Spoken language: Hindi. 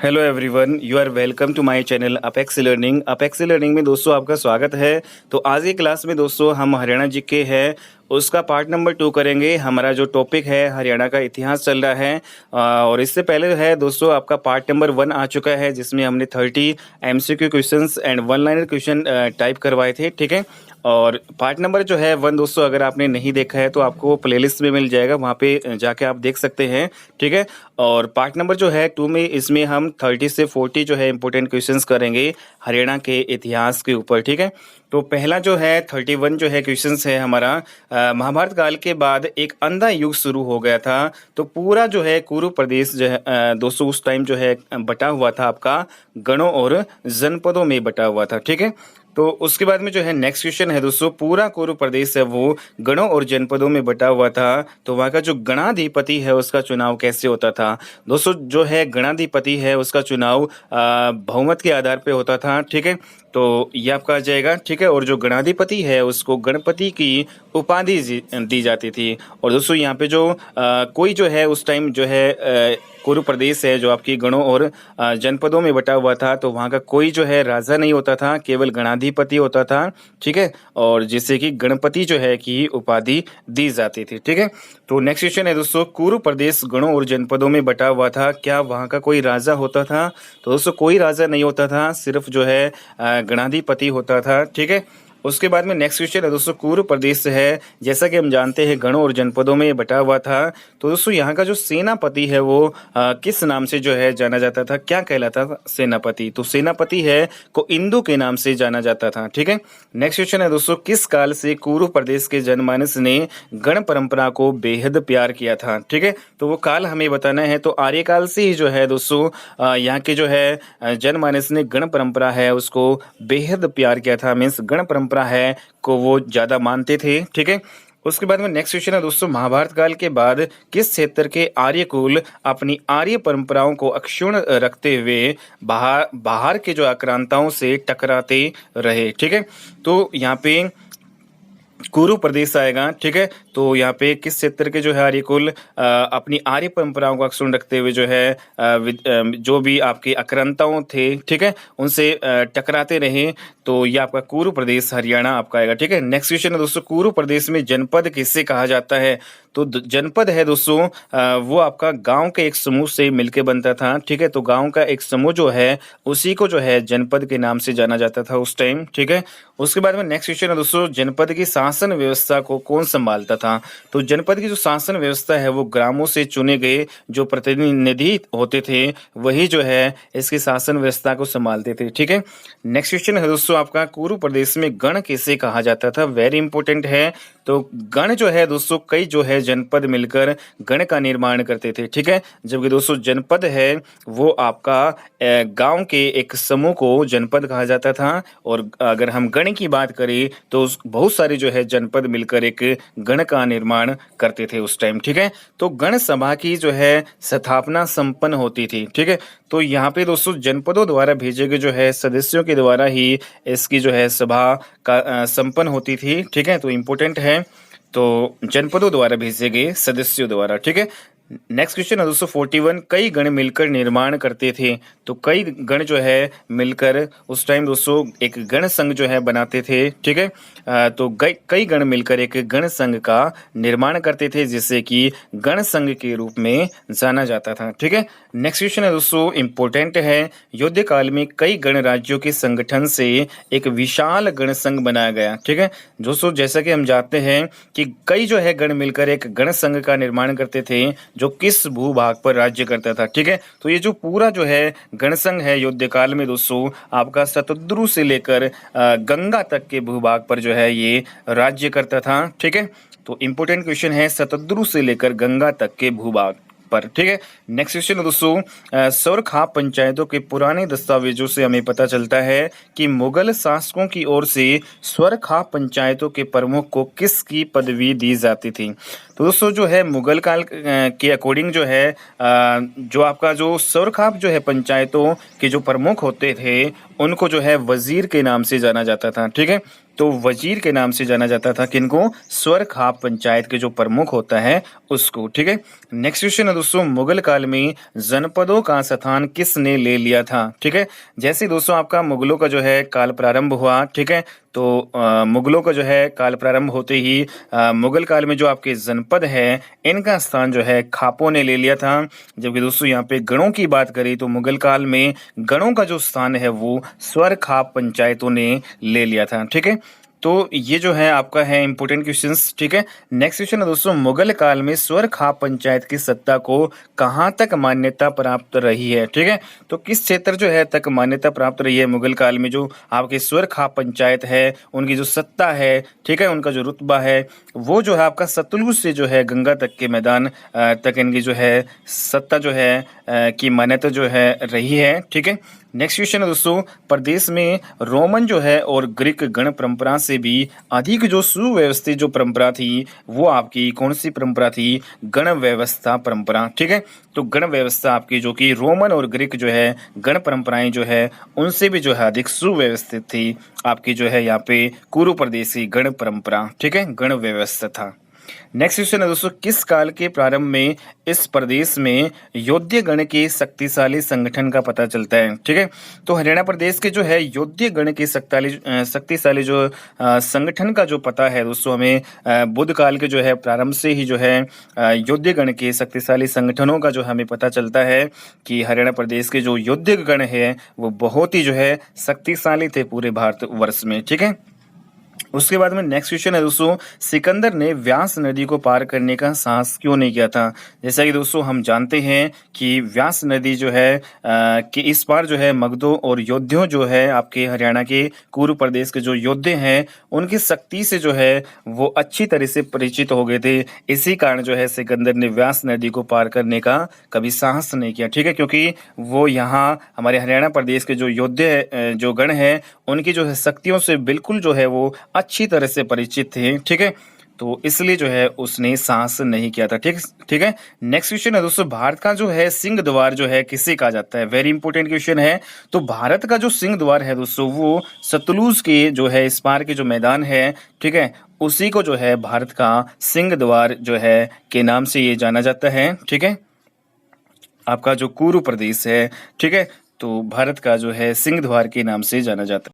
Hello everyone, you are welcome to my channel apex learning. Apex learning में दोस्तों आपका स्वागत है। तो आज की क्लास में दोस्तों हम हरियाणा जीके है उसका पार्ट नंबर 2 करेंगे। हमारा जो टॉपिक है हरियाणा का इतिहास चल रहा है और इससे पहले है दोस्तों आपका पार्ट नंबर 1 आ चुका है जिसमें हमने 30 MCQ questions and one liner question type करवाए थे। ठीक है, और पार्ट नंबर जो है 1 दोस्तों अगर आपने नहीं देखा है तो आपको प्लेलिस्ट में मिल जाएगा, वहाँ पे जाके आप देख सकते हैं। ठीक है, और पार्ट नंबर जो है 2 में इसमें हम 30 से 40 जो है इंपॉर्टेंट क्वेश्चंस करेंगे हरियाणा के इतिहास के ऊपर। ठीक है, तो पहला जो है 31 जो है क्वेश्चंस है हमारा, महाभारत काल के बाद एक अंधा युग शुरू हो गया था। तो पूरा जो है कुरु प्रदेश जो है दोस्तों उस टाइम जो है बटा हुआ था, आपका गणों और जनपदों में बटा हुआ था। ठीक है, तो उसके बाद में जो है नेक्स्ट क्वेश्चन है दोस्तों, पूरा कुरु प्रदेश है वो गणों और जनपदों में बटा हुआ था, तो वहाँ का जो गणाधिपति है उसका चुनाव कैसे होता था। दोस्तों जो है गणाधिपति है उसका चुनाव बहुमत के आधार पे होता था। ठीक है, तो ये आपका आ जाएगा। ठीक है, और जो गणाधिपति है उसको गणपति की उपाधि दी जाती थी। और दोस्तों यहाँ पे जो कोई जो है उस टाइम जो है कुरु प्रदेश है जो आपकी गणों और जनपदों में बटा हुआ था, तो वहाँ का कोई जो है राजा नहीं होता था, केवल गणाधिपति होता था। ठीक है, और जिससे कि गणपति जो है की उपाधि दी जाती थी। ठीक है, तो नेक्स्ट क्वेश्चन है दोस्तों, कुरु प्रदेश गणों और जनपदों में बटा हुआ था, क्या वहाँ का कोई राजा होता था। तो दोस्तों कोई राजा नहीं होता था, सिर्फ जो है गणाधिपति होता था। ठीक है, उसके बाद में नेक्स्ट क्वेश्चन है दोस्तों, कुरु प्रदेश है जैसा कि हम जानते हैं गणों और जनपदों में बटा हुआ था, तो दोस्तों यहाँ का जो सेनापति है वो किस नाम से जो है जाना जाता था, क्या कहलाता था सेनापति। तो सेनापति है को इंदु के नाम से जाना जाता था। ठीक है, नेक्स्ट क्वेश्चन है दोस्तों, किस काल से कुरु प्रदेश के जनमानस ने गण परंपरा को बेहद प्यार किया था। ठीक है, तो वो काल हमें बताना है। तो आर्यकाल से ही जो है दोस्तों यहाँ के जो है जनमानस ने गण परंपरा है उसको बेहद प्यार किया था, मीन्स गण परंपरा है को वो ज्यादा मानते थे। ठीक है, उसके बाद में नेक्स्ट क्वेश्चन है दोस्तों, महाभारत काल के बाद किस क्षेत्र के आर्यकुल अपनी आर्य परंपराओं को अक्षुण्ण रखते हुए बाहर के जो आक्रांताओं से टकराते रहे। ठीक है, तो यहाँ पे कुरु प्रदेश आएगा। ठीक है, तो यहाँ पे किस क्षेत्र के जो है आर्यकुल अपनी आर्य परंपराओं को अक्षुण्ण रखते हुए जो है जो भी आपके आक्रांताओं थे, ठीक है, उनसे टकराते रहे, तो ये आपका कुरु प्रदेश हरियाणा आपका आएगा। ठीक है, नेक्स्ट क्वेश्चन है दोस्तों, कुरु प्रदेश में जनपद किससे कहा जाता है। तो जनपद है दोस्तों वो आपका गांव के एक समूह से मिलके बनता था। ठीक है, तो गांव का एक समूह जो है उसी को जो है जनपद के नाम से जाना जाता था उस टाइम। ठीक है, उसके बाद में नेक्स्ट क्वेश्चन है दोस्तों, जनपद की शासन व्यवस्था को कौन संभालता था। तो जनपद की जो शासन व्यवस्था है वो ग्रामों से चुने गए जो प्रतिनिधि होते थे वही जो है इसकी शासन व्यवस्था को संभालते थे। ठीक है, नेक्स्ट क्वेश्चन है दोस्तों आपका, कुरु प्रदेश में गण किसे कहा जाता था। वेरी इंपॉर्टेंट है। तो गण जो है दोस्तों कई जो है जनपद मिलकर गण का निर्माण करते थे। ठीक है, जबकि दोस्तों जनपद है वो आपका गांव के एक समूह को जनपद कहा जाता था, और अगर हम गण की बात करें तो बहुत सारे जो है जनपद मिलकर एक गण का निर्माण करते थे उस टाइम। ठीक है, तो गण सभा की जो है स्थापना संपन्न होती थी। ठीक है, तो यहाँ पे दोस्तों जनपदों द्वारा भेजे गए जो है सदस्यों के द्वारा ही इसकी जो है सभा का संपन्न होती थी। ठीक है, तो इम्पोर्टेंट है, तो जनपदों द्वारा भेजे गए सदस्यों द्वारा। ठीक है, नेक्स्ट क्वेश्चन है दोस्तों 41, कई गण मिलकर निर्माण करते थे। तो कई गण जो है मिलकर उस टाइम दोस्तों एक गण संघ जो है बनाते थे। ठीक है, तो कई गण मिलकर एक गण संघ का निर्माण करते थे जिससे कि गण संघ के रूप में जाना जाता था। ठीक है, नेक्स्ट क्वेश्चन है दोस्तों इम्पोर्टेंट है, युद्ध काल में कई गण राज्यों के संगठन से एक विशाल गण संघ बनाया गया। ठीक है दोस्तों, जैसा कि हम जानते हैं कि कई जो है गण मिलकर एक गण संघ का निर्माण करते थे जो किस भूभाग पर राज्य करता था। ठीक है, तो ये जो पूरा जो है गणसंघ है युद्ध काल में दोस्तों आपका शतद्रु से लेकर गंगा तक के भूभाग पर जो है ये राज्य करता था। ठीक है, तो इंपॉर्टेंट क्वेश्चन है शतद्रु से लेकर गंगा तक के भूभाग पर। ठीक है, नेक्स्ट क्वेश्चन है दोस्तों, सौरखाप पंचायतों के पुराने दस्तावेजों से हमें पता चलता है कि मुगल शासकों की ओर से स्वरखाप पंचायतों के प्रमुख को किसकी पदवी दी जाती थी। तो दोस्तों जो है मुगल काल के अकॉर्डिंग जो है जो आपका जो स्वरखाप जो है पंचायतों के जो प्रमुख होते थे उनको जो है वजीर के नाम से जाना जाता था। ठीक है, तो वजीर के नाम से जाना जाता था किनको? स्वर खाप पंचायत के जो प्रमुख होता है उसको। ठीक है, नेक्स्ट क्वेश्चन है दोस्तों, मुगल काल में जनपदों का स्थान किसने ले लिया था? ठीक है, जैसे दोस्तों आपका मुगलों का जो है काल प्रारंभ हुआ, ठीक है, तो मुगलों का जो है काल प्रारंभ होते ही मुगल काल में जो आपके जनपद है इनका स्थान जो है खापों ने ले लिया था। जबकि दोस्तों यहाँ पे गणों की बात करें तो मुगल काल में गणों का जो स्थान है वो स्वर खाप पंचायतों ने ले लिया था। ठीक है, तो ये जो है आपका है इंपॉर्टेंट क्वेश्चंस। ठीक है, नेक्स्ट क्वेश्चन है दोस्तों, मुगल काल में स्वर खाप पंचायत की सत्ता को कहाँ तक मान्यता प्राप्त रही है? ठीक है, तो किस क्षेत्र जो है तक मान्यता प्राप्त रही है मुगल काल में? जो आपके स्वर खाप पंचायत है उनकी जो सत्ता है, ठीक है, उनका जो रुतबा है वो जो है आपका सतलुज से जो है गंगा तक के मैदान तक इनकी जो है सत्ता जो है की मान्यता जो है रही है। ठीक है, नेक्स्ट क्वेश्चन है दोस्तों, प्रदेश में रोमन जो है और ग्रीक गण परंपरा से भी अधिक जो सुव्यवस्थित जो परंपरा थी वो आपकी कौन सी परंपरा थी? गण व्यवस्था परंपरा। ठीक है, तो गण व्यवस्था आपकी जो कि रोमन और ग्रीक जो है गण परंपराएं जो है उनसे भी जो है अधिक सुव्यवस्थित थी आपकी जो है यहाँ पे कुरु प्रदेश की गण परंपरा। ठीक है, गण व्यवस्था था। नेक्स्ट क्वेश्चन है दोस्तों, किस काल के प्रारंभ में इस प्रदेश में योद्ध गण के शक्तिशाली संगठन का पता चलता है? ठीक है, तो हरियाणा प्रदेश के जो है योद्ध गण के शक्तिशाली जो संगठन का जो पता है दोस्तों हमें बुद्ध काल के जो है प्रारंभ से ही जो है योद्ध गण के शक्तिशाली संगठनों का जो हमें पता चलता है कि हरियाणा प्रदेश के जो योद्ध गण है वो बहुत ही जो है शक्तिशाली थे पूरे भारतवर्ष में। ठीक है, उसके बाद में नेक्स्ट क्वेश्चन है दोस्तों, सिकंदर ने व्यास नदी को पार करने का साहस क्यों नहीं किया था? जैसा कि दोस्तों हम जानते हैं कि व्यास नदी जो है कि इस बार जो है मगधों और योद्धियों जो है आपके हरियाणा के कुरु प्रदेश के जो योद्धे हैं उनकी शक्ति से जो है वो अच्छी तरह से परिचित हो गए थे। इसी कारण जो है सिकंदर ने व्यास नदी को पार करने का कभी साहस नहीं किया। ठीक है, क्योंकि वो यहाँ हमारे हरियाणा प्रदेश के जो योद्धे जो गण है उनकी जो है शक्तियों से बिल्कुल जो है वो अच्छी तरह से परिचित थे। ठीक है, तो इसलिए जो है उसने साहस नहीं किया था। ठीक है, नेक्स्ट क्वेश्चन है दोस्तों, भारत का जो है सिंह द्वार जो है किसे कहा जाता है? वेरी इंपॉर्टेंट क्वेश्चन है। तो भारत का जो सिंह द्वार है दोस्तों वो सतलुज के जो है इस पार के जो मैदान है, ठीक है, उसी को जो है भारत का सिंह द्वार जो है के नाम से ये जाना जाता है। ठीक है, आपका जो कुरु प्रदेश है, ठीक है, तो भारत का जो है सिंह द्वार के नाम से जाना जाता है।